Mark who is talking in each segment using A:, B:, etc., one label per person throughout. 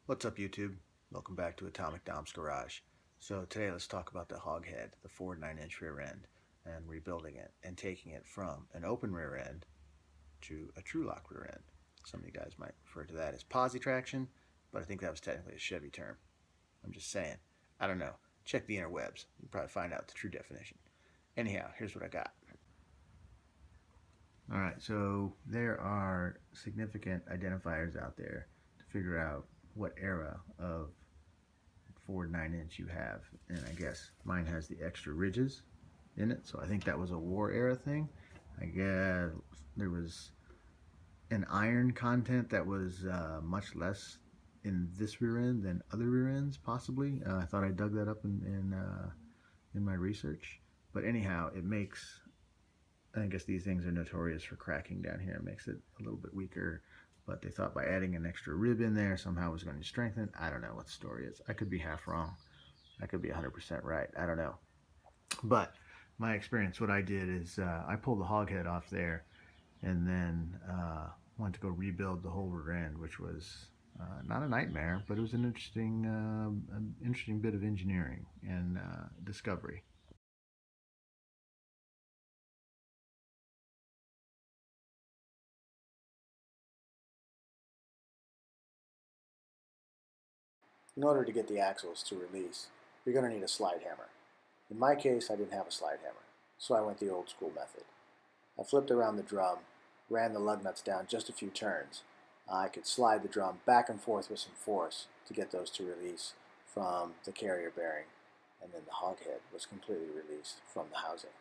A: What's up, YouTube? Welcome back to Atomic Dom's Garage. So today let's talk about the hog head, the Ford 9-inch rear end, and rebuilding it and taking it from an open rear end to a trac-lock rear end. Some of you guys might refer to that as posi-traction, but I think that was technically a Chevy term. I'm just saying. I don't know. Check the interwebs. You'll probably find out the true definition. Anyhow, here's what I got. Alright, so there are significant identifiers out there to figure out what era of Ford 9-inch you have, and I guess mine has the extra ridges in it, so I think that was a war era thing. I guess there was an iron content that was much less in this rear end than other rear ends, possibly. I thought I dug that up in my research, but anyhow, it makes, I guess these things are notorious for cracking down here. It makes it a little bit weaker, but they thought by adding an extra rib in there somehow it was going to strengthen it. I don't know what the story is. I could be half wrong. I could be 100% right. I don't know. But my experience, what I did is I pulled the hog head off there and then went to go rebuild the whole rear end, which was not a nightmare, but it was an interesting bit of engineering and discovery.
B: In order to get the axles to release, you're going to need a slide hammer. In my case, I didn't have a slide hammer, so I went the old school method. I flipped around the drum, ran the lug nuts down just a few turns. I could slide the drum back and forth with some force to get those to release from the carrier bearing, and then the hog head was completely released from the housing.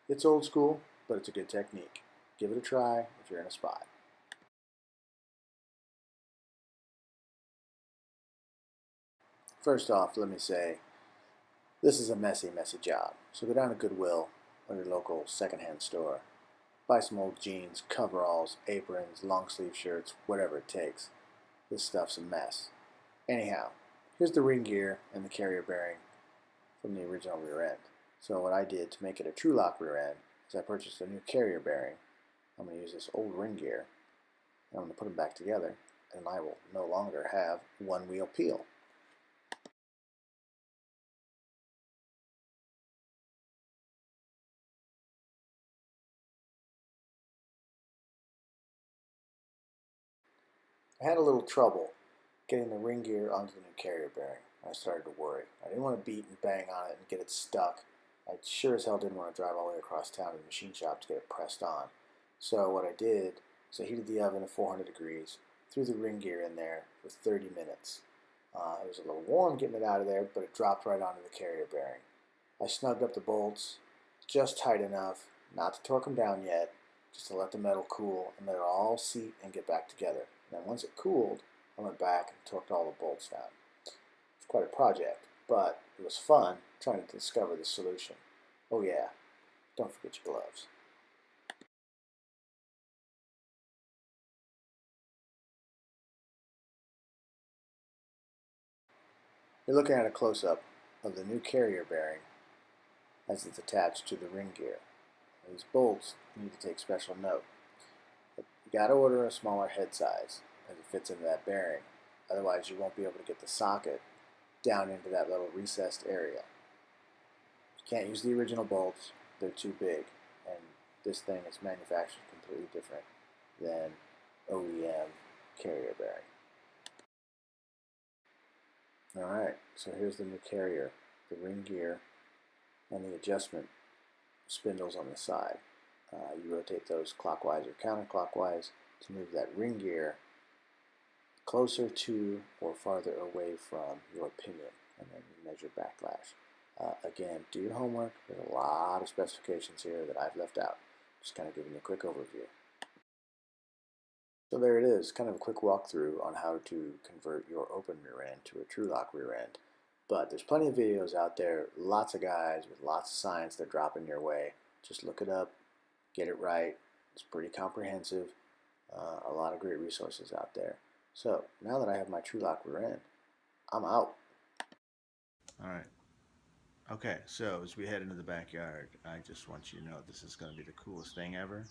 B: It's old school, but it's a good technique. Give it a try if you're in a spot. First off, let me say, this is a messy job. So go down to Goodwill or your local secondhand store. Buy some old jeans, coveralls, aprons, long sleeve shirts, whatever it takes. This stuff's a mess. Anyhow, here's the ring gear and the carrier bearing from the original rear end. So what I did to make it a trac-lock rear end is I purchased a new carrier bearing. I'm going to use this old ring gear and I'm going to put them back together, and I will no longer have one wheel peel. I had a little trouble getting the ring gear onto the new carrier bearing. I started to worry. I didn't want to beat and bang on it and get it stuck. I sure as hell didn't want to drive all the way across town to the machine shop to get it pressed on. So what I did is I heated the oven at 400 degrees, threw the ring gear in there for 30 minutes. It was a little warm getting it out of there, but it dropped right onto the carrier bearing. I snugged up the bolts just tight enough not to torque them down yet, just to let the metal cool and let it all seat and get back together. And then once it cooled, I went back and torqued all the bolts down. It's quite a project, but it was fun trying to discover the solution. Oh yeah, don't forget your gloves. You're looking at a close-up of the new carrier bearing as it's attached to the ring gear. These bolts you need to take special note. You gotta order a smaller head size as it fits into that bearing. Otherwise you won't be able to get the socket down into that little recessed area. You can't use the original bolts, they're too big, and this thing is manufactured completely different than OEM carrier bearing. Alright, so here's the new carrier, the ring gear, and the adjustment spindles on the side. You rotate those clockwise or counterclockwise to move that ring gear closer to or farther away from your pinion, and then you measure backlash. Again, do your homework. There's a lot of specifications here that I've left out. Just kind of giving you a quick overview. So there it is, kind of a quick walkthrough on how to convert your open rear end to a trac-lock rear end. But there's plenty of videos out there, lots of guys with lots of science they're dropping your way. Just look it up, get it right. It's pretty comprehensive. A lot of great resources out there. So now that I have my trac-lock rear end, I'm out.
A: All right. Okay, so as we head into the backyard, I just want you to know this is going to be the coolest thing ever,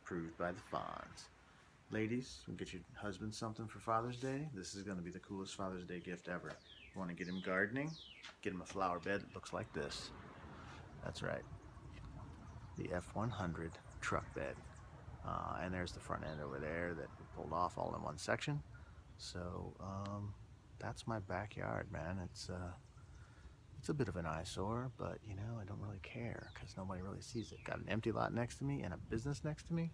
A: proved by the Fonz. Ladies, you get your husband something for Father's Day. This is going to be the coolest Father's Day gift ever. You want to get him gardening? Get him a flower bed that looks like this. That's right. The F100 truck bed. And there's the front end over there that we pulled off all in one section. So that's my backyard, man. It's a bit of an eyesore, but you know, I don't really care because nobody really sees it. Got an empty lot next to me and a business next to me.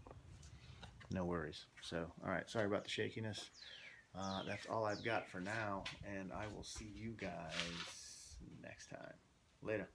A: No worries. So, all right, sorry about the shakiness. That's all I've got for now, and I will see you guys next time. Later.